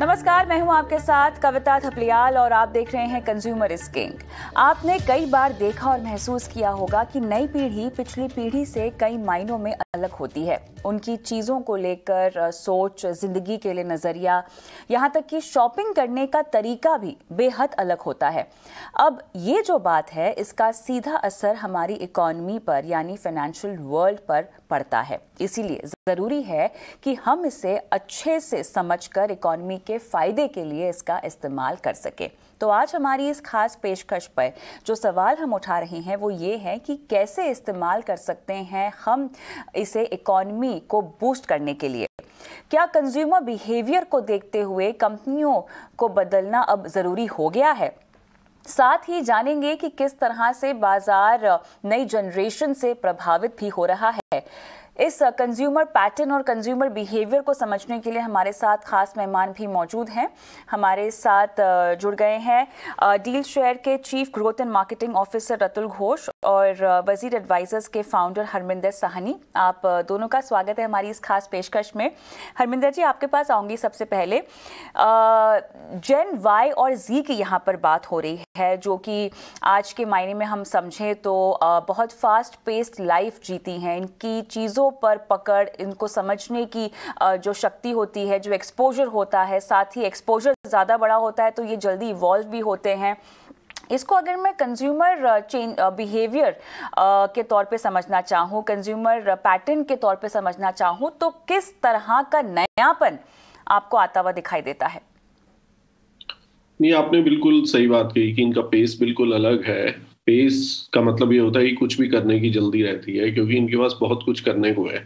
नमस्कार, मैं हूं आपके साथ कविता थपलियाल और आप देख रहे हैं कंज्यूमर इज किंग। आपने कई बार देखा और महसूस किया होगा कि नई पीढ़ी पिछली पीढ़ी से कई मायनों में अलग होती है। उनकी चीज़ों को लेकर सोच, जिंदगी के लिए नज़रिया, यहाँ तक कि शॉपिंग करने का तरीका भी बेहद अलग होता है। अब ये जो बात है, इसका सीधा असर हमारी इकॉनमी पर यानी फाइनेंशियल वर्ल्ड पर पड़ता है। इसीलिए ज़रूरी है कि हम इसे अच्छे से समझकर इकॉनमी के फायदे के लिए इसका इस्तेमाल कर सके। तो आज हमारी इस खास पेशकश पर जो सवाल हम उठा रहे हैं वो ये है कि कैसे इस्तेमाल कर सकते हैं हम इसे इकॉनमी को बूस्ट करने के लिए। क्या कंज्यूमर बिहेवियर को देखते हुए कंपनियों को बदलना अब ज़रूरी हो गया है? साथ ही जानेंगे कि किस तरह से बाजार नई जनरेशन से प्रभावित भी हो रहा है। इस कंज्यूमर पैटर्न और कंज्यूमर बिहेवियर को समझने के लिए हमारे साथ खास मेहमान भी मौजूद हैं। हमारे साथ जुड़ गए हैं डील शेयर के chief growth and marketing officer Ratul Ghosh और वजीर एडवाइजर्स के फाउंडर हरमिंदर साहनी। आप दोनों का स्वागत है हमारी इस खास पेशकश में। हरमिंदर जी, आपके पास आऊंगी सबसे पहले। जेन वाई और जी की यहाँ पर बात हो रही है, जो कि आज के मायने में हम समझें तो बहुत फास्ट पेस्ड लाइफ जीती हैं। इनकी चीज़ों पर पकड़, इनको समझने की जो शक्ति होती है, जो एक्सपोजर होता है, साथ ही एक्सपोजर ज़्यादा बड़ा होता है तो ये जल्दी इवॉल्व भी होते हैं। इसको अगर मैं कंज्यूमर चेंज बिहेवियर के तौर पे समझना चाहूँ, कंज्यूमर पैटर्न के तौर पे समझना चाहूँ, तो किस तरह का नयापन आपको आता हुआ दिखाई देता है? नहीं, आपने बिल्कुल सही बात कही कि इनका पेस बिल्कुल अलग है। पेस का मतलब ये होता है कि कुछ भी करने की जल्दी रहती है, क्योंकि इनके पास बहुत कुछ करने को है।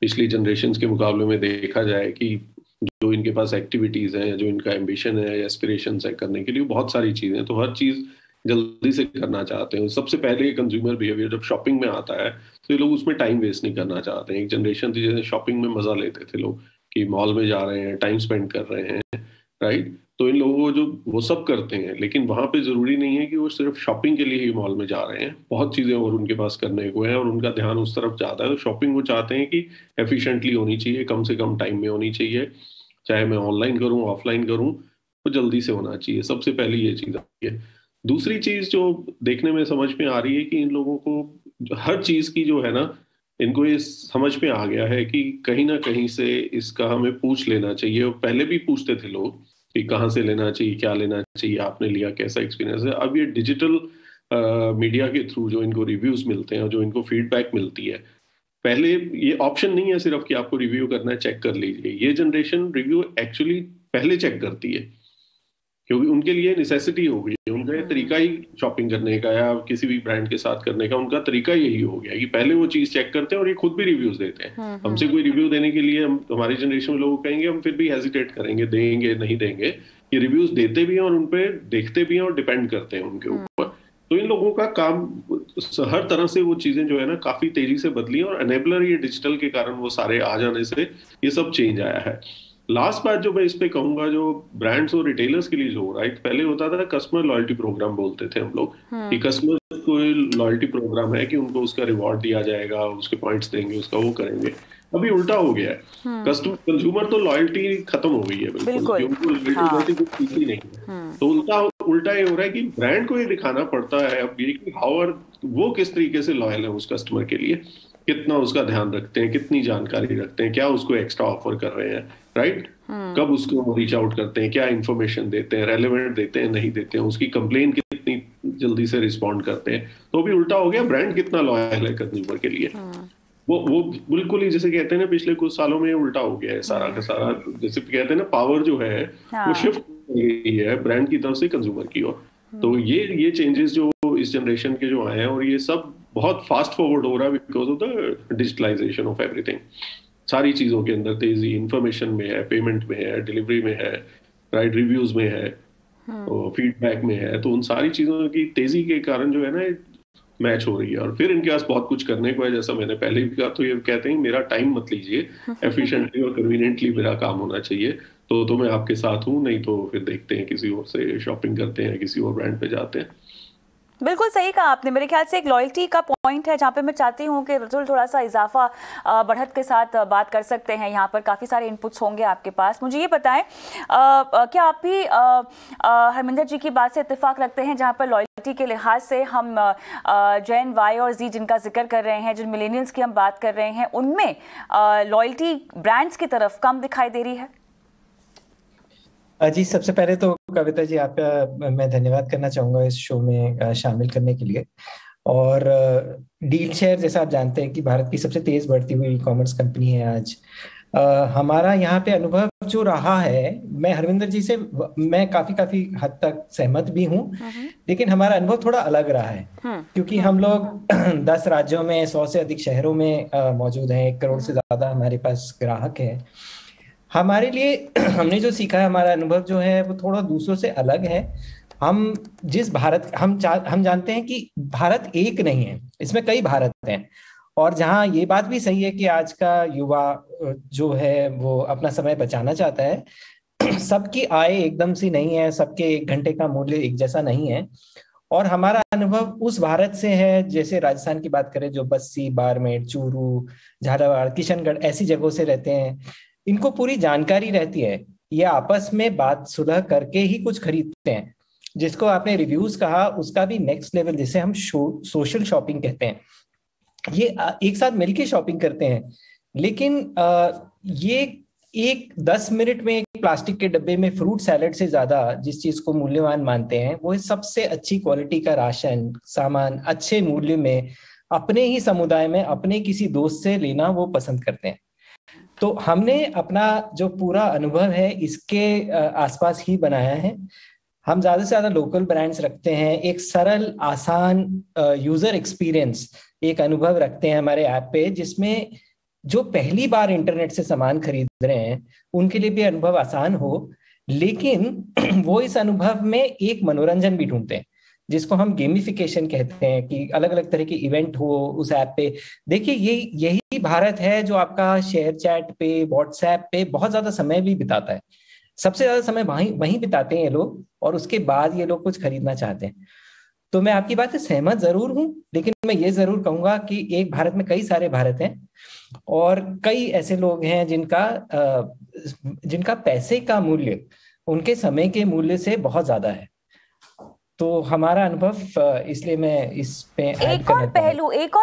पिछली जनरेशन्स के मुकाबले में देखा जाए कि जो इनके पास एक्टिविटीज हैं, जो इनका एम्बिशन है, एस्पिरेशंस है करने के लिए, बहुत सारी चीजें, तो हर चीज जल्दी से करना चाहते हैं। सबसे पहले कंज्यूमर बिहेवियर जब शॉपिंग में आता है तो ये लोग उसमें टाइम वेस्ट नहीं करना चाहते हैं। एक जनरेशन थी जैसे शॉपिंग में मजा लेते थे लोग, कि मॉल में जा रहे हैं, टाइम स्पेंड कर रहे हैं, राइट। तो इन लोगों को जो वो सब करते हैं, लेकिन वहां पे जरूरी नहीं है कि वो सिर्फ शॉपिंग के लिए ही मॉल में जा रहे हैं। बहुत चीजें और उनके पास करने को है और उनका ध्यान उस तरफ जाता है। तो शॉपिंग वो चाहते हैं कि एफिशिएंटली होनी चाहिए, कम से कम टाइम में होनी चाहिए, चाहे मैं ऑनलाइन करूं ऑफलाइन करूं, तो जल्दी से होना चाहिए। सबसे पहली ये चीज आती है। दूसरी चीज जो देखने में समझ में आ रही है कि इन लोगों को हर चीज की जो है ना, इनको ये समझ में आ गया है कि कहीं ना कहीं से इसका हमें पूछ लेना चाहिए। और पहले भी पूछते थे लोग कि कहाँ से लेना चाहिए, क्या लेना चाहिए, आपने लिया, कैसा एक्सपीरियंस है। अब ये डिजिटल मीडिया के थ्रू जो इनको रिव्यूज मिलते हैं और जो इनको फीडबैक मिलती है, पहले ये ऑप्शन नहीं है सिर्फ कि आपको रिव्यू करना है, चेक कर लीजिए। ये जनरेशन रिव्यू एक्चुअली पहले चेक करती है, क्योंकि उनके लिए नेसेसिटी हो गई है। उनका ये तरीका ही शॉपिंग करने का या किसी भी ब्रांड के साथ करने का, उनका तरीका यही हो गया कि पहले वो चीज चेक करते हैं और ये खुद भी रिव्यूज देते हैं। हमसे कोई रिव्यू देने के लिए, हम हमारी जनरेशन में लोग कहेंगे, हम फिर भी हेजिटेट करेंगे, देंगे नहीं देंगे। ये रिव्यूज देते भी हैं और उनपे देखते भी हैं और डिपेंड करते हैं उनके ऊपर। तो इन लोगों का काम हर तरह से वो चीजें जो है ना काफी तेजी से बदली हैं, और एनेबलर ये डिजिटल के कारण वो सारे आ जाने से ये सब चेंज आया है। लास्ट बात जो मैं इस पे कहूंगा, जो ब्रांड्स और रिटेलर्स के लिए जो हो रहा है, पहले होता था कस्टमर लॉयल्टी प्रोग्राम बोलते थे हम लोग, कि कस्टमर को लॉयल्टी प्रोग्राम है कि उनको उसका रिवॉर्ड दिया जाएगा, उसके पॉइंट्स देंगे, उसका वो करेंगे। अभी उल्टा हो गया है। कंज्यूमर तो लॉयल्टी खत्म हो गई है बिल्कुल, उनको लॉयल्टी कुछ सीखी नहीं है। तो उल्टा ये हो रहा है कि ब्रांड को ये दिखाना पड़ता है अब ये कि वो किस तरीके से लॉयल है उस कस्टमर के लिए, कितना उसका ध्यान रखते हैं, कितनी जानकारी रखते हैं, क्या उसको एक्स्ट्रा ऑफर कर रहे हैं, राइट। कब उसको रीच आउट करते हैं, क्या इन्फॉर्मेशन देते हैं, रेलेवेंट देते हैं, नहीं देते हैं, उसकी कंप्लेन कितनी जल्दी से रिस्पॉन्ड करते हैं। तो भी उल्टा हो गया, ब्रांड कितना लॉयल है कंज्यूमर के लिए। वो बिल्कुल ही जैसे कहते हैं ना, पिछले कुछ सालों में उल्टा हो गया है सारा का सारा। जैसे कहते हैं ना, पावर जो है वो शिफ्ट हो गई है ब्रांड की तरफ से कंज्यूमर की ओर। तो ये चेंजेस जो इस जनरेशन के जो आए हैं, और ये सब बहुत फास्ट फॉरवर्ड हो रहा है because of the digitalisation of everything. सारी चीजों के अंदर तेजी इन्फॉर्मेशन में है, पेमेंट में है, डिलीवरी में है, राइट, रिव्यूज में है, फीडबैक में है। तो उन सारी चीजों की तेजी के कारण जो है ना मैच हो रही है। और फिर इनके पास बहुत कुछ करने को है, जैसा मैंने पहले भी कहा। तो ये कहते हैं मेरा टाइम मत लीजिए, एफिशिएंटली और कन्वीनियंटली मेरा काम होना चाहिए। तो मैं आपके साथ हूँ, नहीं तो फिर देखते हैं किसी और से शॉपिंग करते हैं, किसी और ब्रांड पे जाते हैं। बिल्कुल सही कहा आपने। मेरे ख्याल से एक लॉयल्टी का पॉइंट है जहाँ पे मैं चाहती हूँ कि रतुल थोड़ा सा इजाफा बढ़त के साथ बात कर सकते हैं। यहाँ पर काफ़ी सारे इनपुट्स होंगे आपके पास। मुझे ये बताएं, क्या आप भी हरमिंदर जी की बात से इत्तेफाक रखते हैं जहाँ पर लॉयल्टी के लिहाज से हम जेन वाई और जी जिनका जिक्र कर रहे हैं, जिन मिलेनियल्स की हम बात कर रहे हैं, उनमें लॉयल्टी ब्रांड्स की तरफ कम दिखाई दे रही है? जी, सबसे पहले तो कविता जी आपका मैं धन्यवाद करना चाहूंगा इस शो में शामिल करने के लिए। और डील शेयर, जैसा आप जानते हैं कि भारत की सबसे तेज बढ़ती हुई ई कॉमर्स कंपनी है आज। हमारा यहाँ पे अनुभव जो रहा है, मैं हरविंदर जी से मैं काफी हद तक सहमत भी हूँ, लेकिन हमारा अनुभव थोड़ा अलग रहा है क्योंकि हम लोग 10 राज्यों में 100 से अधिक शहरों में मौजूद हैं। 1 करोड़ से ज्यादा हमारे पास ग्राहक है। हमारे लिए हमने जो सीखा है, हमारा अनुभव जो है वो थोड़ा दूसरों से अलग है। हम जिस भारत हम जानते हैं कि भारत एक नहीं है, इसमें कई भारत हैं। और जहाँ ये बात भी सही है कि आज का युवा जो है वो अपना समय बचाना चाहता है। सबकी आय एकदम सी नहीं है, सबके 1 घंटे का मूल्य एक जैसा नहीं है। और हमारा अनुभव उस भारत से है, जैसे राजस्थान की बात करें, जो बस्सी, बाड़मेर, चूरू, झालावाड़, किशनगढ़ ऐसी जगहों से रहते हैं। इनको पूरी जानकारी रहती है, ये आपस में बात सुलह करके ही कुछ खरीदते हैं। जिसको आपने रिव्यूज कहा, उसका भी नेक्स्ट लेवल, जिसे हम सोशल शॉपिंग कहते हैं, ये एक साथ मिलके शॉपिंग करते हैं। लेकिन ये एक 10 मिनट में एक प्लास्टिक के डब्बे में फ्रूट सैलेड से ज्यादा जिस चीज को मूल्यवान मानते हैं, वो सबसे अच्छी क्वालिटी का राशन सामान अच्छे मूल्य में अपने ही समुदाय में अपने किसी दोस्त से लेना वो पसंद करते हैं। तो हमने अपना जो पूरा अनुभव है इसके आसपास ही बनाया है। हम ज्यादा से ज्यादा लोकल ब्रांड्स रखते हैं, एक सरल आसान यूजर एक्सपीरियंस, एक अनुभव रखते हैं हमारे ऐप पे, जिसमें जो पहली बार इंटरनेट से सामान खरीद रहे हैं उनके लिए भी अनुभव आसान हो। लेकिन वो इस अनुभव में एक मनोरंजन भी ढूंढते हैं, जिसको हम गेमिफिकेशन कहते हैं, कि अलग अलग तरह के इवेंट हो उस ऐप पे। देखिए, यही भारत है जो आपका शेयर चैट पे, व्हाट्सएप पे बहुत ज्यादा समय भी बिताता है। सबसे ज्यादा समय वहीं बिताते हैं ये लोग, और उसके बाद ये लोग कुछ खरीदना चाहते हैं। तो मैं आपकी बात से सहमत जरूर हूं, लेकिन मैं ये जरूर कहूंगा कि एक भारत में कई सारे भारत हैं, और कई ऐसे लोग हैं जिनका पैसे का मूल्य उनके समय के मूल्य से बहुत ज्यादा है। तो हमारा अनुभव, इसलिए मैं इस पे एक और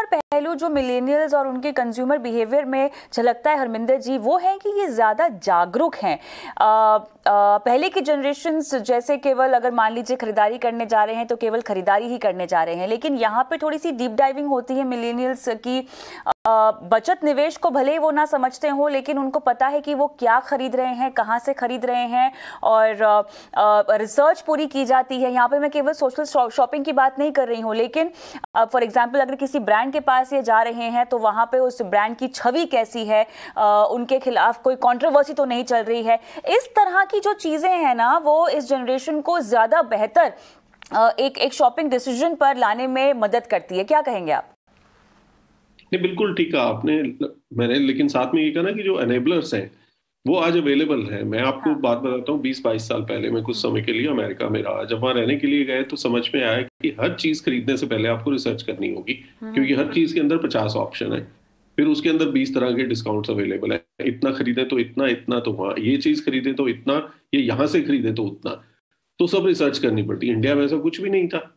पहलू जो मिलेनियल्स और उनके कंज्यूमर बिहेवियर में झलकता है हरमिंदर जी, वो है कि ये ज्यादा जागरूक हैं। पहले की जनरेशन्स जैसे केवल अगर मान लीजिए खरीदारी करने जा रहे हैं तो केवल खरीदारी ही करने जा रहे हैं, लेकिन यहाँ पे थोड़ी सी डीप डाइविंग होती है मिलेनियल्स की। बचत निवेश को भले ही वो ना समझते हो, लेकिन उनको पता है कि वो क्या खरीद रहे हैं, कहाँ से खरीद रहे हैं, और रिसर्च पूरी की जाती है। यहाँ पे मैं केवल सोशल शॉपिंग की बात नहीं कर रही हूँ, लेकिन फॉर एग्जांपल अगर किसी ब्रांड के पास ये जा रहे हैं तो वहाँ पे उस ब्रांड की छवि कैसी है, उनके खिलाफ कोई कंट्रोवर्सी तो नहीं चल रही है। इस तरह की जो चीजें हैं ना, वो इस जनरेशन को ज्यादा बेहतर एक शॉपिंग डिसीजन पर लाने में मदद करती है। क्या कहेंगे आप? नहीं, बिल्कुल ठीक कहा आपने। मैंने लेकिन साथ में ये कहा ना कि जो एनेबलर्स हैं वो आज अवेलेबल है। मैं आपको बात बताता हूँ, 20-22 साल पहले मैं कुछ समय के लिए अमेरिका में रहा। जब वहां रहने के लिए गए तो समझ में आया कि हर चीज खरीदने से पहले आपको रिसर्च करनी होगी, क्योंकि हर चीज के अंदर 50 ऑप्शन है, फिर उसके अंदर 20 तरह के डिस्काउंट्स अवेलेबल है। इतना खरीदे तो इतना, इतना तो वहां, ये चीज खरीदे तो इतना, ये यहाँ से खरीदे तो उतना, तो सब रिसर्च करनी पड़ती है। इंडिया में ऐसा कुछ भी नहीं था,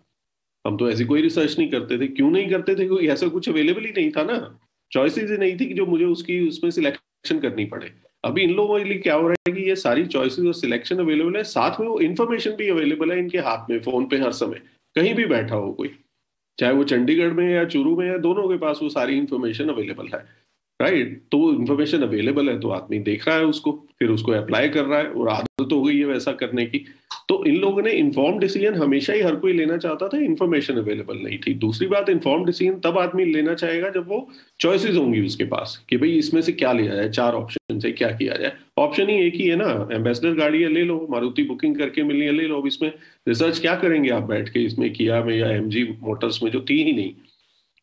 हम तो ऐसी कोई रिसर्च नहीं करते थे। क्यों नहीं करते थे? क्योंकि ऐसा कुछ अवेलेबल ही नहीं था ना, चॉइसेस ही नहीं थी कि जो मुझे उसमें सिलेक्शन करनी पड़े। अभी इन लोगों के लिए क्या हो रहा है कि ये सारी चॉइसेस और सिलेक्शन अवेलेबल है, साथ में वो इन्फॉर्मेशन भी अवेलेबल है इनके हाथ में, फोन पे, हर समय, कहीं भी बैठा हो कोई, चाहे वो चंडीगढ़ में या चूरू में, या दोनों के पास वो सारी इन्फॉर्मेशन अवेलेबल है। राइट? तो वो इन्फॉर्मेशन अवेलेबल है तो आदमी देख रहा है उसको, फिर उसको अप्लाई कर रहा है, और आदत हो गई है वैसा करने की। तो इन लोगों ने इन्फॉर्म डिसीजन हमेशा ही हर कोई लेना चाहता था, इन्फॉर्मेशन अवेलेबल नहीं थी। दूसरी बात, इन्फॉर्म डिसीजन तब आदमी लेना चाहेगा जब वो चॉइसेस होंगी उसके पास कि भाई इसमें से क्या लिया जाए, 4 ऑप्शन से क्या किया जाए। ऑप्शन ही एक ही है ना, एम्बेसडर गाड़ी है, ले लो, मारुति बुकिंग करके मिलनी है, ले लो। अब इसमें रिसर्च क्या करेंगे आप बैठ के, इसमें किया में या एमजी मोटर्स में जो थी ही नहीं।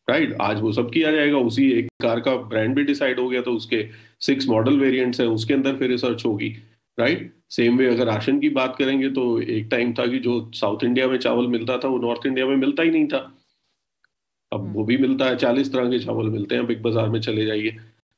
राइट? आज वो सब किया जाएगा, उसी एक कार का ब्रांड भी डिसाइड हो गया तो उसके 6 मॉडल वेरिएंट्स है, उसके अंदर फिर रिसर्च होगी। राइट? सेम वे अगर राशन की बात करेंगे तो एक टाइम था कि जो साउथ इंडिया में चावल मिलता था वो नॉर्थ इंडिया में मिलता ही नहीं था। अब वो भी मिलता है, 40 तरह के चावल मिलते हैं, बिग बाजार में चले जाइए।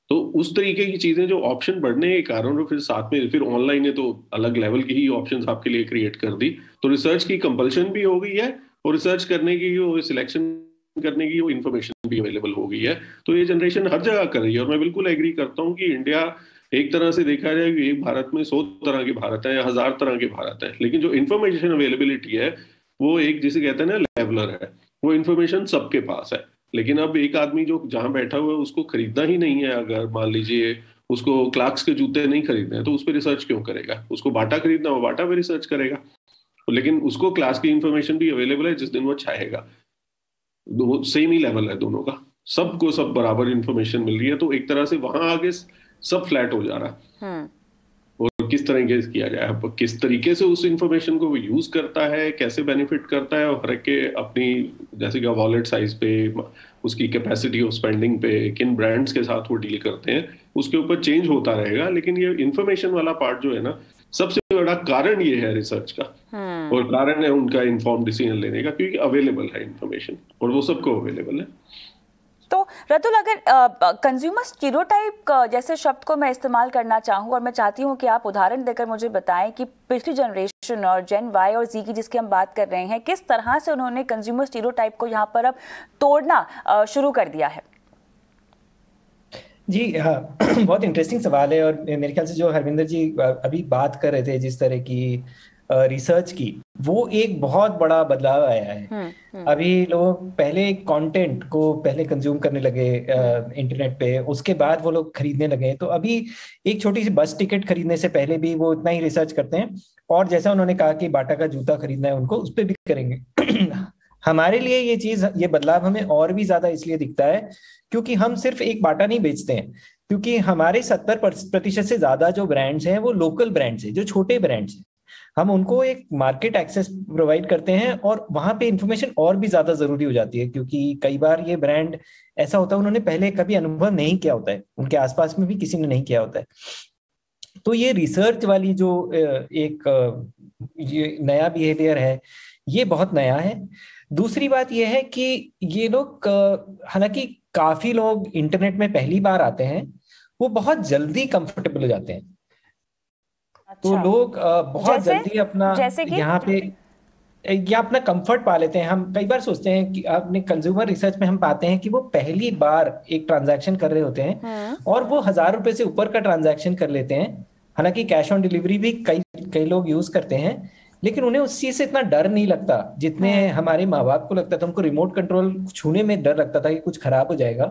तो उस तरीके की चीजें जो ऑप्शन बढ़ने के कारण, और फिर साथ में फिर ऑनलाइन ने तो अलग लेवल की ही ऑप्शंस आपके लिए क्रिएट कर दी। तो रिसर्च की कंपल्शन भी हो गई है, और रिसर्च करने की वो सिलेक्शन करने की वो इन्फॉर्मेशन भी अवेलेबल हो गई है। तो ये जनरेशन हर जगह कर रही है, और मैं बिल्कुल एग्री करता हूँ कि इंडिया एक तरह से देखा जाए कि एक भारत में 100 तरह के भारत है या 1000 तरह के भारत है, लेकिन जो इन्फॉर्मेशन अवेलेबिलिटी है वो एक, जिसे कहते हैं ना, लेवलर है। वो इन्फॉर्मेशन सबके पास है, लेकिन अब एक आदमी जो जहां बैठा हुआ है उसको खरीदना ही नहीं है, अगर मान लीजिए उसको क्लार्क्स के जूते नहीं खरीदने हैं तो उस पर रिसर्च क्यों करेगा? उसको बाटा खरीदना हो, बाटा पे रिसर्च करेगा। लेकिन उसको क्लास की इंफॉर्मेशन भी अवेलेबल है जिस दिन वो चाहेगा। सेम ही लेवल है दोनों का, सबको सब बराबर इंफॉर्मेशन मिल रही है। तो एक तरह से वहां आगे सब फ्लैट हो जा रहा है। और किस तरीके से किया जाए, अब किस तरीके से उस इंफॉर्मेशन को वो यूज करता है, कैसे बेनिफिट करता है, और हर एक के अपनी, जैसे कि वॉलेट साइज पे, उसकी कैपेसिटी ऑफ स्पेंडिंग पे, किन ब्रांड्स के साथ वो डील करते हैं, उसके ऊपर चेंज होता रहेगा। लेकिन ये इंफॉर्मेशन वाला पार्ट जो है ना, सबसे बड़ा कारण ये है रिसर्च का, और कारण है उनका इन्फॉर्म डिसीजन लेने का, क्योंकि अवेलेबल है इंफॉर्मेशन और वो सबको अवेलेबल है। तो रतुल, अगर कंज्यूमर स्टीरियोटाइप जैसे शब्द को मैं इस्तेमाल करना चाहूँ, और मैं चाहती हूँ कि आप उदाहरण देकर मुझे बताएं कि पिछली जनरेशन और जेन वाई और जी की जिसकी हम बात कर रहे हैं, किस तरह से उन्होंने कंज्यूमर स्टीरियोटाइप को यहाँ पर अब तोड़ना शुरू कर दिया है। जी हाँ, बहुत इंटरेस्टिंग सवाल है। और मेरे ख्याल से जो हरविंदर जी अभी बात कर रहे थे जिस तरह की रिसर्च की, वो एक बहुत बड़ा बदलाव आया है। अभी लोग पहले कंटेंट को पहले कंज्यूम करने लगे इंटरनेट पे, उसके बाद वो लोग खरीदने लगे। तो अभी एक छोटी सी बस टिकट खरीदने से पहले भी वो इतना ही रिसर्च करते हैं, और जैसा उन्होंने कहा कि बाटा का जूता खरीदना है उनको, उस पर भी करेंगे। हमारे लिए ये बदलाव हमें और भी ज्यादा इसलिए दिखता है क्योंकि हम सिर्फ एक बाटा नहीं बेचते हैं, क्योंकि हमारे 70% से ज्यादा जो ब्रांड्स हैं वो लोकल ब्रांड्स हैं, जो छोटे ब्रांड्स हैं। हम उनको एक मार्केट एक्सेस प्रोवाइड करते हैं, और वहां पे इंफॉर्मेशन और भी ज्यादा जरूरी हो जाती है, क्योंकि कई बार ये ब्रांड ऐसा होता है उन्होंने पहले कभी अनुभव नहीं किया होता है, उनके आसपास में भी किसी ने नहीं किया होता है। तो ये रिसर्च वाली जो एक ये नया बिहेवियर है, ये बहुत नया है। दूसरी बात यह है कि ये लोग, हालांकि काफी लोग इंटरनेट में पहली बार आते हैं, वो बहुत जल्दी कंफर्टेबल हो जाते हैं। अच्छा। तो लोग बहुत जल्दी अपना यहाँ पे या अपना कंफर्ट पा लेते हैं। हम कई बार सोचते हैं कि अपने कंज्यूमर रिसर्च में हम पाते हैं कि वो पहली बार एक ट्रांजैक्शन कर रहे होते हैं और वो 1000 रुपए से ऊपर का ट्रांजैक्शन कर लेते हैं। हालांकि कैश ऑन डिलीवरी भी कई लोग यूज करते हैं, लेकिन उन्हें उस चीज से इतना डर नहीं लगता जितने हमारे माँ बाप को लगता था। उनको रिमोट कंट्रोल छूने में डर लगता था कि कुछ खराब हो जाएगा।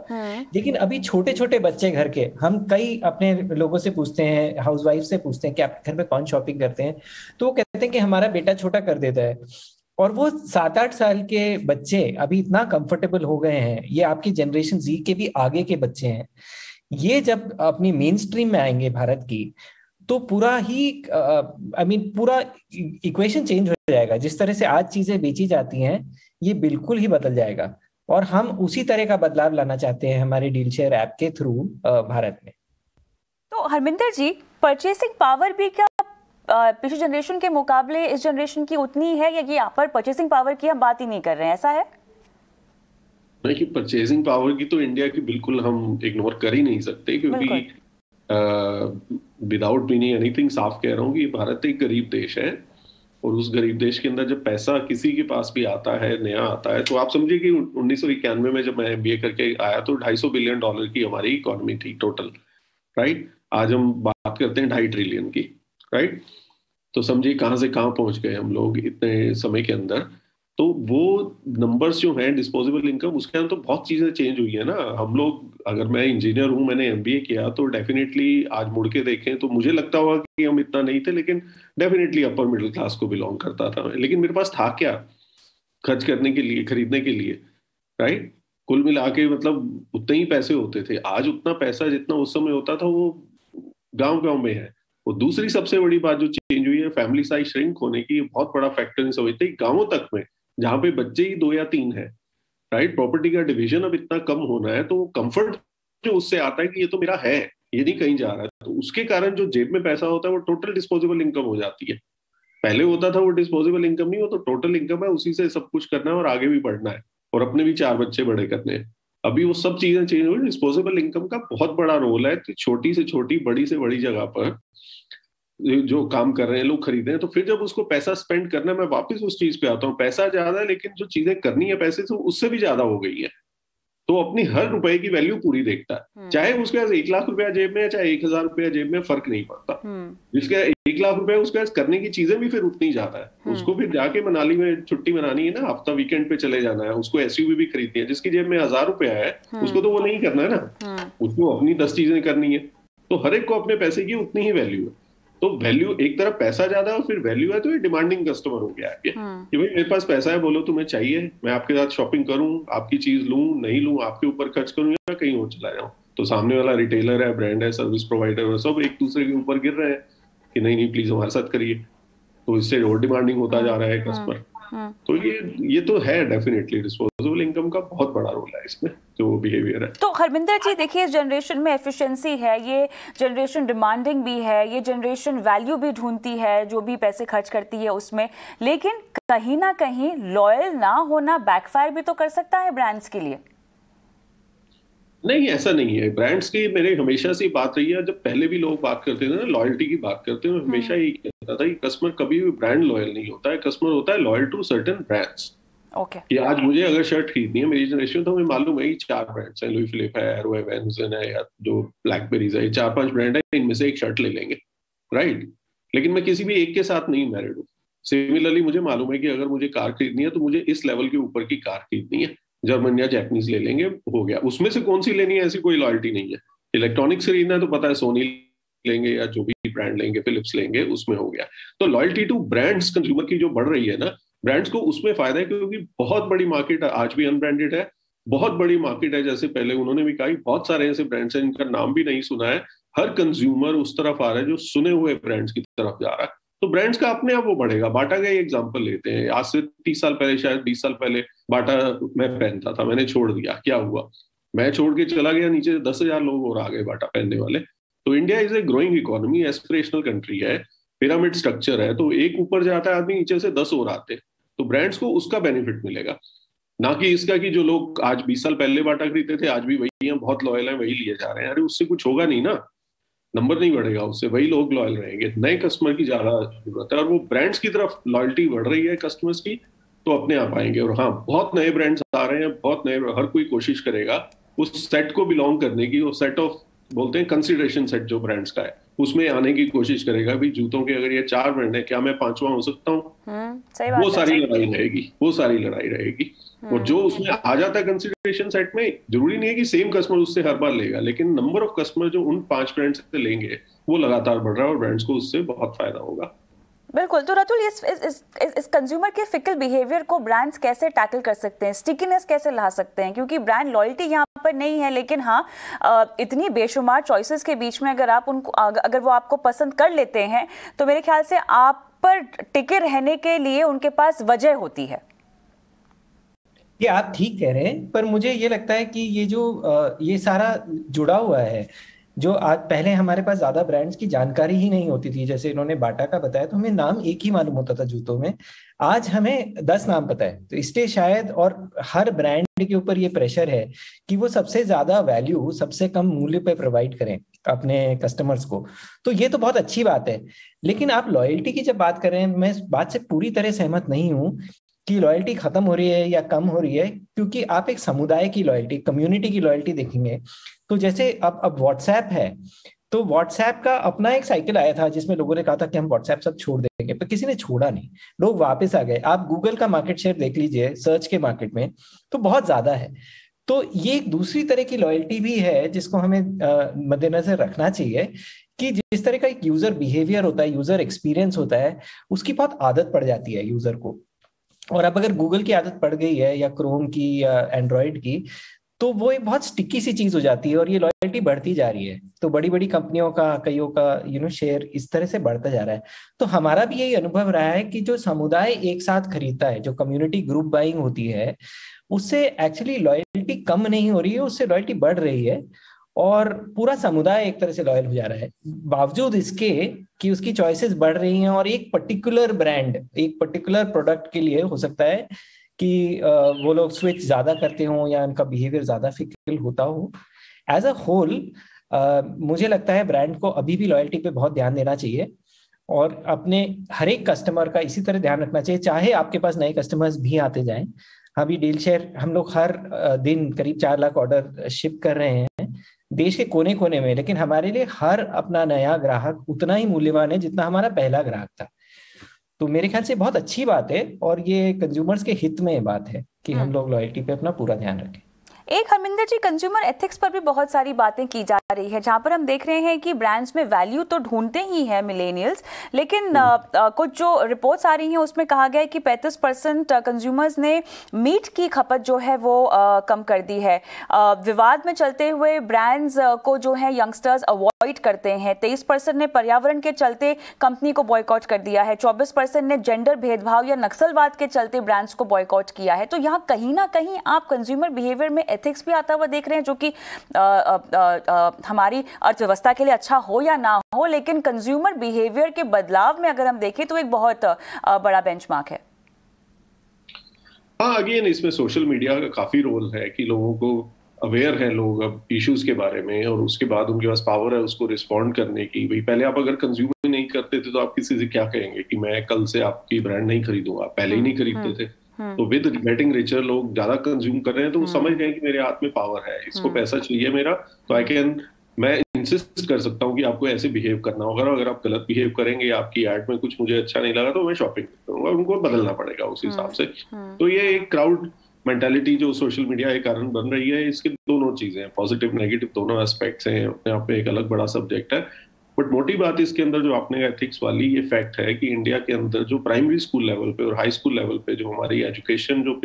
लेकिन अभी छोटे छोटे बच्चे घर के, हम कई अपने लोगों से पूछते हैं, हाउसवाइफ से पूछते हैं कि आपके घर में कौन शॉपिंग करते हैं, तो वो कहते हैं कि हमारा बेटा छोटा कर देता है। और वो 7-8 साल के बच्चे अभी इतना कंफर्टेबल हो गए हैं। ये आपकी जनरेशन जी के भी आगे के बच्चे हैं। ये जब अपनी मेन स्ट्रीम में आएंगे भारत की, तो पूरा ही पूरा इक्वेशन चेंज हो जाएगा। जिस तरह से आज चीजें बेची जाती हैं, ये बिल्कुल ही बदल जाएगा। और हम उसी तरह का बदलाव लाना चाहते हैं हमारे डील शेयर ऐप के थ्रू भारत में। तो हरमिंदर जी, परचेसिंग पावर भी क्या पिछली जनरेशन के मुकाबले इस जनरेशन की उतनी है, या ये यहाँ पर परचेसिंग पावर की हम बात ही नहीं कर रहे हैं, ऐसा है? नहीं, कि परचेसिंग पावर की तो इंडिया की बिल्कुल हम इग्नोर कर ही नहीं सकते, क्योंकि विदाउट मीनिंग एनीथिंग साफ कह रहा हूँ कि भारत एक गरीब देश है। और उस गरीब देश के अंदर जब पैसा किसी के पास भी आता है, नया आता है, तो आप समझिए कि 1991 में जब मैं MBA करके आया तो $250 बिलियन की हमारी इकोनॉमी थी टोटल, राइट। आज हम बात करते हैं 2.5 ट्रिलियन की, राइट। तो समझिए कहाँ से कहाँ पहुंच गए हम लोग इतने समय के अंदर। तो वो नंबर्स जो हैं डिस्पोजेबल इनकम, उसके अंदर तो बहुत चीजें चेंज हुई है ना। हम लोग, अगर मैं इंजीनियर हूं, मैंने MBA किया, तो डेफिनेटली आज मुड़ के देखें तो मुझे लगता होगा कि हम इतना नहीं थे, लेकिन डेफिनेटली अपर मिडिल क्लास को बिलोंग करता था मैं। लेकिन मेरे पास था क्या खर्च करने के लिए, खरीदने के लिए, राइट। कुल मिला के मतलब उतने ही पैसे होते थे। आज उतना पैसा जितना उस समय होता था वो गाँव में है। और दूसरी सबसे बड़ी बात जो चेंज हुई है, फैमिली साइज श्रिंक होने की बहुत बड़ा फैक्टर समझते हैं। गाँवों तक में जहां पे बच्चे ही 2 या 3 है, राइट, प्रॉपर्टी का डिवीजन अब इतना कम होना है, तो कंफर्ट जो उससे आता है कि ये तो मेरा है, ये नहीं कहीं जा रहा है, तो उसके कारण जो जेब में पैसा होता है वो टोटल डिस्पोजेबल इनकम हो जाती है। पहले होता था वो डिस्पोजेबल इनकम नहीं, वो तो टोटल इनकम है, उसी से सब कुछ करना है और आगे भी बढ़ना है और अपने भी 4 बच्चे बड़े करने हैं। अभी वो सब चीजें चेंज हुई, डिस्पोजेबल इनकम का बहुत बड़ा रोल है। तो छोटी से छोटी, बड़ी से बड़ी जगह पर जो काम कर रहे हैं लोग खरीदे हैं, तो फिर जब उसको पैसा स्पेंड करना है, मैं वापस उस चीज पे आता हूँ, पैसा ज्यादा है लेकिन जो चीजें करनी है पैसे से उससे भी ज्यादा हो गई है। तो अपनी हर रुपए की वैल्यू पूरी देखता है, चाहे उसके पास 1 लाख रुपया जेब में है चाहे 1,000 रुपया जेब में, फर्क नहीं पड़ता। जिसके 1 लाख रुपया उसके पास करने की चीजें भी फिर उतनी ज्यादा है। उसको फिर जाके मनाली में छुट्टी मनानी है ना, हफ्ता वीकेंड पे चले जाना है, उसको एसयूवी भी खरीदनी है। जिसकी जेब में 1,000 रुपया है उसको तो वो नहीं करना है ना, उसको अपनी 10 चीजें करनी है। तो हर एक को अपने पैसे की उतनी ही वैल्यू है। तो वैल्यू एक तरफ पैसा ज्यादा है और फिर वैल्यू है, तो ये डिमांडिंग कस्टमर हो गया है कि भाई मेरे पास पैसा है, बोलो तुम्हें चाहिए, मैं आपके साथ शॉपिंग करूं, आपकी चीज लूं नहीं लूं, आपके ऊपर खर्च करूं या कहीं और चला जाऊं। तो सामने वाला रिटेलर है, ब्रांड है, सर्विस प्रोवाइडर है, सब एक दूसरे के ऊपर गिर रहे हैं कि नहीं नहीं प्लीज हमारे साथ करिए। तो इससे और डिमांडिंग होता जा रहा है कस्टमर। तो ये तो है डेफिनेटली, डिस्पोजेबल इनकम का बहुत बड़ा रोल है इसमें, जो बिहेवियर है। तो हरमिंदर जी देखिए, इस जनरेशन में एफिशिएंसी है, ये जनरेशन डिमांडिंग भी है, ये जनरेशन वैल्यू भी ढूंढती है जो भी पैसे खर्च करती है उसमें, लेकिन कहीं ना कहीं लॉयल ना होना बैकफायर भी तो कर सकता है ब्रांड्स के लिए। नहीं, ऐसा नहीं है। ब्रांड्स की मेरे हमेशा से बात रही है, जब पहले भी लोग बात करते थे ना लॉयल्टी की बात करते हैं, हमेशा यही कहता था कि कस्टमर कभी भी ब्रांड लॉयल नहीं होता है, कस्टमर होता है लॉयल टू सर्टेन ब्रांड्स। कि आज मुझे अगर शर्ट खरीदनी है मेरी जनरेशन, तो हमें मालूम है कि 4 ब्रांड्स हैं, लुई फिलिप है, एरो है, वैन है, या जो ब्लैकबेरीज है, 4-5 ब्रांड है, इनमें से एक शर्ट ले लेंगे, राइट। लेकिन मैं किसी भी एक के साथ नहीं मैरिड हूँ। सिमिलरली मुझे मालूम है कि अगर मुझे कार खरीदनी है तो मुझे इस लेवल के ऊपर की कार खरीदनी है, जर्मन या जैपनीज ले लेंगे, हो गया। उसमें से कौन सी लेनी है ऐसी कोई लॉयल्टी नहीं है। इलेक्ट्रॉनिक्स खरीदना है तो पता है सोनी लेंगे या जो भी ब्रांड लेंगे, फिलिप्स लेंगे, उसमें हो गया। तो लॉयल्टी टू ब्रांड्स कंज्यूमर की जो बढ़ रही है ना, ब्रांड्स को उसमें फायदा है, क्योंकि बहुत बड़ी मार्केट आज भी अनब्रांडेड है, बहुत बड़ी मार्केट है। जैसे पहले उन्होंने भी कहा, बहुत सारे ऐसे ब्रांड्स हैं जिनका नाम भी नहीं सुना है, हर कंज्यूमर उस तरफ आ रहा है जो सुने हुए ब्रांड्स की तरफ जा रहा है। तो ब्रांड्स का अपने आप वो बढ़ेगा। बाटा का ही एग्जांपल लेते हैं, आज से 30 साल पहले, शायद 20 साल पहले बाटा मैं पहनता था, मैंने छोड़ दिया, क्या हुआ? मैं छोड़ के चला गया, नीचे 10,000 लोग और आ गए बाटा पहनने वाले। तो India is a growing economy, aspirational country है, पिरामिड स्ट्रक्चर है, तो एक ऊपर जाता है आदमी, नीचे से 10 और आते हैं। तो ब्रांड्स को उसका बेनिफिट मिलेगा, ना कि इसका कि जो लोग आज 20 साल पहले बाटा खरीदते थे आज भी वही हैं, बहुत लॉयल हैं, वही लिए जा रहे हैं। अरे उससे कुछ होगा नहीं ना, नंबर नहीं बढ़ेगा उससे, वही लोग लॉयल रहेंगे। नए कस्टमर की ज्यादा जरूरत है, और वो ब्रांड्स की तरफ लॉयल्टी बढ़ रही है कस्टमर्स की, तो अपने आप आएंगे। और हाँ, बहुत नए ब्रांड्स आ रहे हैं, बहुत नए, हर कोई कोशिश करेगा उस सेट को बिलोंग करने की, वो सेट ऑफ बोलते हैं कंसिडरेशन सेट जो ब्रांड्स का है, उसमें आने की कोशिश करेगा। भी जूतों के अगर ये 4 ब्रांड है, क्या मैं 5वां हो सकता हूँ? वो सारी लड़ाई रहेगी, वो सारी लड़ाई रहेगी। और जो उसमें आ जाता है कंसिडरेशन सेट में, जरूरी नहीं है कि सेम कस्टमर उससे हर बार लेगा, लेकिन नंबर ऑफ कस्टमर जो उन 5 ब्रांड से लेंगे वो लगातार बढ़ रहा है, और ब्रांड्स को उससे बहुत फायदा होगा। बिल्कुल। तो रतुल, इस कंज्यूमर के फिकल बिहेवियर को ब्रांड्स कैसे टैकल कर सकते हैं, स्टिकीनेस कैसे ला सकते हैं? क्योंकि ब्रांड लॉयल्टी यहाँ पर नहीं है, लेकिन हाँ, इतनी बेशुमार चॉइसेस के बीच में अगर वो आपको पसंद कर लेते हैं, तो मेरे ख्याल से आप पर टिके रहने के लिए उनके पास वजह होती है। ये आप ठीक कह रहे हैं, पर मुझे ये लगता है कि ये सारा जुड़ा हुआ है। जो आज पहले हमारे पास ज्यादा ब्रांड्स की जानकारी ही नहीं होती थी, जैसे इन्होंने बाटा का बताया, तो हमें नाम एक ही मालूम होता था जूतों में, आज हमें 10 नाम पता है। तो इसलिए शायद, और हर ब्रांड के ऊपर ये प्रेशर है कि वो सबसे ज्यादा वैल्यू सबसे कम मूल्य पे प्रोवाइड करें अपने कस्टमर्स को। तो ये तो बहुत अच्छी बात है, लेकिन आप लॉयल्टी की जब बात कर रहे हैं, मैं इस बात से पूरी तरह सहमत नहीं हूँ कि लॉयल्टी खत्म हो रही है या कम हो रही है, क्योंकि आप एक समुदाय की लॉयल्टी, कम्युनिटी की लॉयल्टी देखेंगे तो जैसे अब व्हाट्सएप है, तो व्हाट्सएप का अपना एक साइकिल आया था जिसमें लोगों ने कहा था कि हम व्हाट्सएप सब छोड़ देंगे, पर किसी ने छोड़ा नहीं, लोग वापस आ गए। आप गूगल का मार्केट शेयर देख लीजिए सर्च के मार्केट में, तो बहुत ज्यादा है। तो ये एक दूसरी तरह की लॉयल्टी भी है जिसको हमें मद्देनजर रखना चाहिए, कि जिस तरह का एक यूजर बिहेवियर होता है, यूजर एक्सपीरियंस होता है, उसकी बहुत आदत पड़ जाती है यूजर को। और अब अगर गूगल की आदत पड़ गई है, या क्रोम की, या एंड्रॉइड की, तो वो एक बहुत स्टिकी सी चीज हो जाती है, और ये लॉयल्टी बढ़ती जा रही है। तो बड़ी बड़ी कंपनियों का, कईयों का शेयर इस तरह से बढ़ता जा रहा है। तो हमारा भी यही अनुभव रहा है कि जो समुदाय एक साथ खरीदता है, जो कम्युनिटी ग्रुप बाइंग होती है, उससे एक्चुअली लॉयल्टी कम नहीं हो रही है, उससे लॉयल्टी बढ़ रही है। और पूरा समुदाय एक तरह से लॉयल हो जा रहा है, बावजूद इसके कि उसकी चॉइसेस बढ़ रही हैं और एक पर्टिकुलर ब्रांड, एक पर्टिकुलर प्रोडक्ट के लिए हो सकता है कि वो लोग स्विच ज्यादा करते हों या उनका बिहेवियर ज्यादा फिकल होता हो। एज अ होल मुझे लगता है ब्रांड को अभी भी लॉयल्टी पे बहुत ध्यान देना चाहिए और अपने हर एक कस्टमर का इसी तरह ध्यान रखना चाहिए, चाहे आपके पास नए कस्टमर्स भी आते जाएं। अभी डील शेयर हम लोग हर दिन करीब 4 लाख ऑर्डर शिप कर रहे हैं देश के कोने कोने में, लेकिन हमारे लिए हर अपना नया ग्राहक उतना ही मूल्यवान है जितना हमारा पहला ग्राहक था। तो मेरे ख्याल से बहुत अच्छी बात है और ये कंज्यूमर्स के हित में बात है कि हम लोग लॉयल्टी पे अपना पूरा ध्यान रखें। एक हरमिंदर जी, कंज्यूमर एथिक्स पर भी बहुत सारी बातें की जा रही है, जहां पर हम देख रहे हैं कि ब्रांड्स में वैल्यू तो ढूंढते ही हैं मिलेनियल्स, लेकिन कुछ जो रिपोर्ट्स आ रही हैं उसमें कहा गया है कि 35% कंज्यूमर्स ने मीट की खपत जो है वो कम कर दी है। विवाद में चलते हुए ब्रांड्स को जो है यंगस्टर्स अवॉइड करते हैं। 23% ने पर्यावरण के चलते कंपनी को बॉयकॉट कर दिया है। 24% ने जेंडर भेदभाव या नक्सलवाद के चलते ब्रांड्स को बॉयकॉट किया है। तो यहाँ कहीं ना कहीं आप कंज्यूमर बिहेवियर में एथिक्स भी आता हुआ देख रहे हैं, जो कि हमारी अर्थव्यवस्था के लिए अच्छा हो या ना हो, लेकिन कंज्यूमर बिहेवियर के बदलाव में अगर हम देखें तो एक बहुत बड़ा बेंचमार्क है। हाँ, अगेन इसमें सोशल मीडिया का काफी रोल है कि लोगों को अवेयर है लोग अब इश्यूज के बारे में, और उसके बाद उनके पास पावर है उसको रिस्पॉन्ड करने की। भाई पहले आप अगर कंज्यूमर नहीं करते थे तो आप किसी से क्या कहेंगे कि मैं कल से आपकी ब्रांड नहीं खरीदूंगा, पहले ही नहीं खरीदते थे। तो विद गेटिंग रिचर लोग ज्यादा कंज्यूम कर रहे हैं, तो वो समझ गए कि मेरे हाथ में पावर है, इसको पैसा चाहिए मेरा, तो मैं इंसिस्ट कर सकता हूँ कि आपको ऐसे बिहेव करना होगा। अगर आप गलत बिहेव करेंगे, आपकी एड में कुछ मुझे अच्छा नहीं लगा, तो मैं शॉपिंग करूंगा, उनको बदलना पड़ेगा उस हिसाब से। तो ये एक क्राउड मेंटालिटी जो सोशल मीडिया के कारण बन रही है, इसके दोनों चीजें हैं, पॉजिटिव नेगेटिव दोनों एस्पेक्ट्स हैं, अपने आप में एक अलग बड़ा सब्जेक्ट है। बट मोटी बात इसके अंदर जो आपने एथिक्स वाली, ये फैक्ट है कि इंडिया के अंदर जो प्राइमरी स्कूल लेवल पे और हाई स्कूल लेवल पे जो हमारी एजुकेशन जो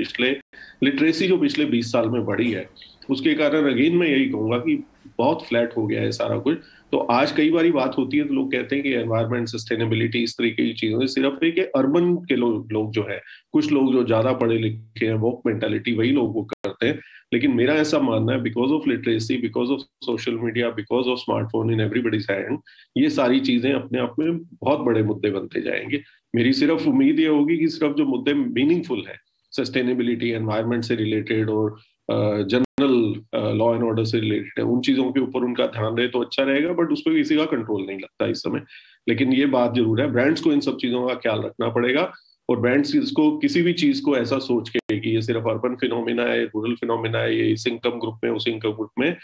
लिटरेसी जो पिछले 20 साल में बढ़ी है, उसके कारण अगेन मैं यही कहूंगा कि बहुत फ्लैट हो गया है सारा कुछ। तो आज कई बारी बात होती है तो लोग कहते हैं कि एनवायरमेंट, सस्टेनेबिलिटी, इस तरीके की चीजों से सिर्फ एक अर्बन के लोग जो है, कुछ लोग जो ज्यादा पढ़े लिखे हैं, वोक मेंटालिटी, वही लोग वो करते हैं। लेकिन मेरा ऐसा मानना है, because of literacy, because of social media, because of smartphone in everybody's hand, ये सारी चीजें अपने आप में बहुत बड़े मुद्दे बनते जाएंगे। मेरी सिर्फ उम्मीद ये होगी कि सिर्फ जो मुद्दे मीनिंगफुल है, सस्टेनेबिलिटी, एनवायरमेंट से रिलेटेड और जनरल लॉ एंड ऑर्डर से रिलेटेड है, उन चीजों के ऊपर उनका ध्यान रहे तो अच्छा रहेगा। बट उस पर किसी का कंट्रोल नहीं लगता इस समय। लेकिन ये बात जरूर है, ब्रांड्स को इन सब चीजों का ख्याल रखना पड़ेगा, और ब्रांड्स इसको किसी भी चीज को ऐसा सोच के कि ये सिर्फ अर्बन फिनोमिना है, रूरल फिनोमिना है, ये इस इनकम ग्रुप में, उस इनकम ग्रुप में,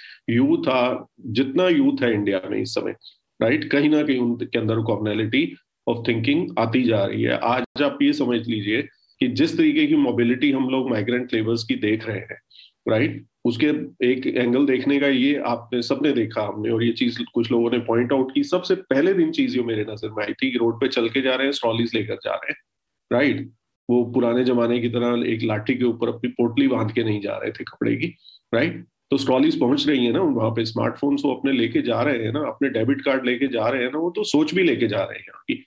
जितना यूथ है इंडिया में इस समय, राइट, कहीं ना कहीं उनके अंदर कॉमनैलिटी ऑफ थिंकिंग आती जा रही है। आज आप ये समझ लीजिए कि जिस तरीके की मोबिलिटी हम लोग माइग्रेंट लेबर्स की देख रहे हैं, राइट, उसके एक एंगल देखने का ये आपने सबने देखा, हमने, और ये चीज कुछ लोगों ने पॉइंट आउट की। सबसे पहले दिन चीज जो मेरे नजर में आई थी कि रोड पे चल के जा रहे हैं, स्ट्रॉलीज लेकर जा रहे हैं, राइट, वो पुराने जमाने की तरह एक लाठी के ऊपर अपनी पोटली बांध के नहीं जा रहे थे कपड़े की, राइट। तो स्ट्रॉलीज पहुंच रही है ना वहां पे, स्मार्टफोन्स वो अपने लेके जा रहे हैं ना, अपने डेबिट कार्ड लेके जा रहे हैं ना, वो तो सोच भी लेके जा रहे हैं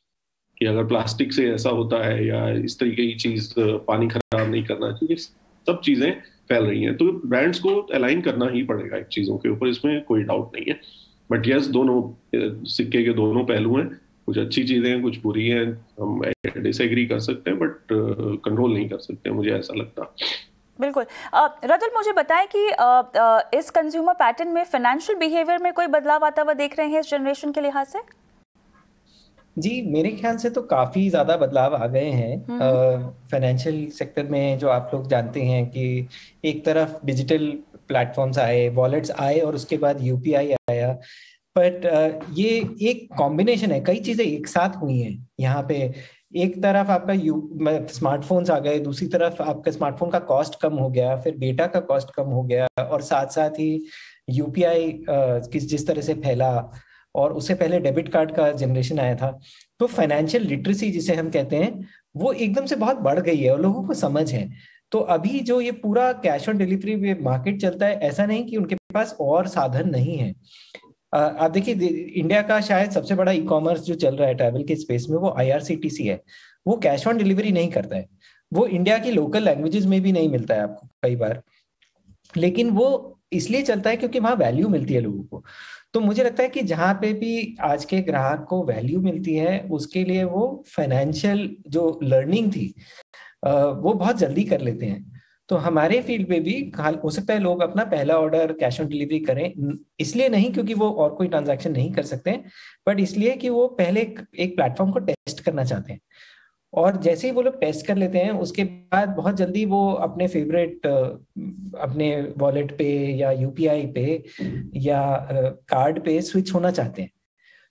कि अगर प्लास्टिक से ऐसा होता है या इस तरीके की चीज, पानी खराब नहीं करना चाहिए, सब चीजें फैल रही हैं। तो ब्रांड्स को अलाइन करना ही पड़ेगा इन चीजों के ऊपर, इसमें कोई डाउट नहीं है। बट यस, दोनों सिक्के के दोनों पहलू हैं, कुछ अच्छी चीजें हैं, कुछ बुरी हैं, हम डिसएग्री कर सकते हैं, बट कंट्रोल नहीं कर सकते, मुझे ऐसा लगता। बिल्कुल। रतुल, मुझे बताएं कि इस कंज्यूमर पैटर्न में फाइनेंशियल बिहेवियर में कोई बदलाव आता हुआ देख रहे हैं इस जनरेशन के लिहाज से? जी, मेरे ख्याल से तो काफी ज्यादा बदलाव आ गए हैं फाइनेंशियल सेक्टर में। जो आप लोग जानते हैं कि एक तरफ डिजिटल प्लेटफॉर्म्स आए, वॉलेट्स आए, और उसके बाद यूपीआई आया। बट ये एक कॉम्बिनेशन है, कई चीजें एक साथ हुई हैं यहाँ पे। एक तरफ आपका स्मार्टफोन्स आ गए, दूसरी तरफ आपका स्मार्टफोन का कॉस्ट कम हो गया, फिर डेटा का कॉस्ट कम हो गया, और साथ साथ ही यूपीआई जिस तरह से फैला, और उससे पहले डेबिट कार्ड का जनरेशन आया था। तो फाइनेंशियल लिटरेसी जिसे हम कहते हैं, वो एकदम से बहुत बढ़ गई है और लोगों को समझ है। तो अभी जो ये पूरा कैश ऑन डिलीवरी मार्केट चलता है, ऐसा नहीं कि उनके पास और साधन नहीं है। आप देखिए, इंडिया का शायद सबसे बड़ा ई कॉमर्स जो चल रहा है ट्रैवल के स्पेस में, वो IRCTC है। वो कैश ऑन डिलीवरी नहीं करता है, वो इंडिया की लोकल लैंग्वेजेस में भी नहीं मिलता है आपको कई बार, लेकिन वो इसलिए चलता है क्योंकि वहां वैल्यू मिलती है लोगों को। तो मुझे लगता है कि जहां पे भी आज के ग्राहक को वैल्यू मिलती है, उसके लिए वो फाइनेंशियल जो लर्निंग थी वो बहुत जल्दी कर लेते हैं। तो हमारे फील्ड में भी हो सकता है लोग अपना पहला ऑर्डर कैश ऑन डिलीवरी करें, इसलिए नहीं क्योंकि वो और कोई ट्रांजैक्शन नहीं कर सकते, बट इसलिए कि वो पहले एक प्लेटफॉर्म को टेस्ट करना चाहते हैं। और जैसे ही वो लोग टेस्ट कर लेते हैं, उसके बाद बहुत जल्दी वो अपने फेवरेट अपने वॉलेट पे या यूपीआई पे या कार्ड पे स्विच होना चाहते हैं।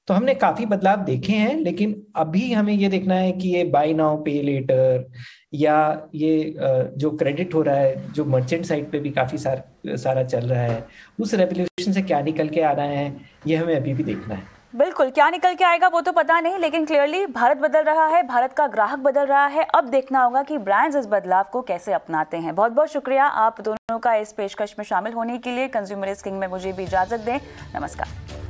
तो हमने काफी बदलाव देखे हैं, लेकिन अभी हमें ये देखना है कि ये बाय नाउ पे लेटर या ये जो क्रेडिट हो रहा है, जो मर्चेंट साइड पे भी काफी सारा चल रहा है, उस रेवोल्यूशन से क्या निकल के आ रहा है, ये हमें अभी भी देखना है। बिल्कुल, क्या निकल के आएगा वो तो पता नहीं, लेकिन क्लियरली भारत बदल रहा है, भारत का ग्राहक बदल रहा है। अब देखना होगा कि ब्रांड्स इस बदलाव को कैसे अपनाते हैं। बहुत बहुत शुक्रिया आप दोनों का इस पेशकश में शामिल होने के लिए। कंज्यूमर इज किंग में मुझे भी इजाजत दें। नमस्कार।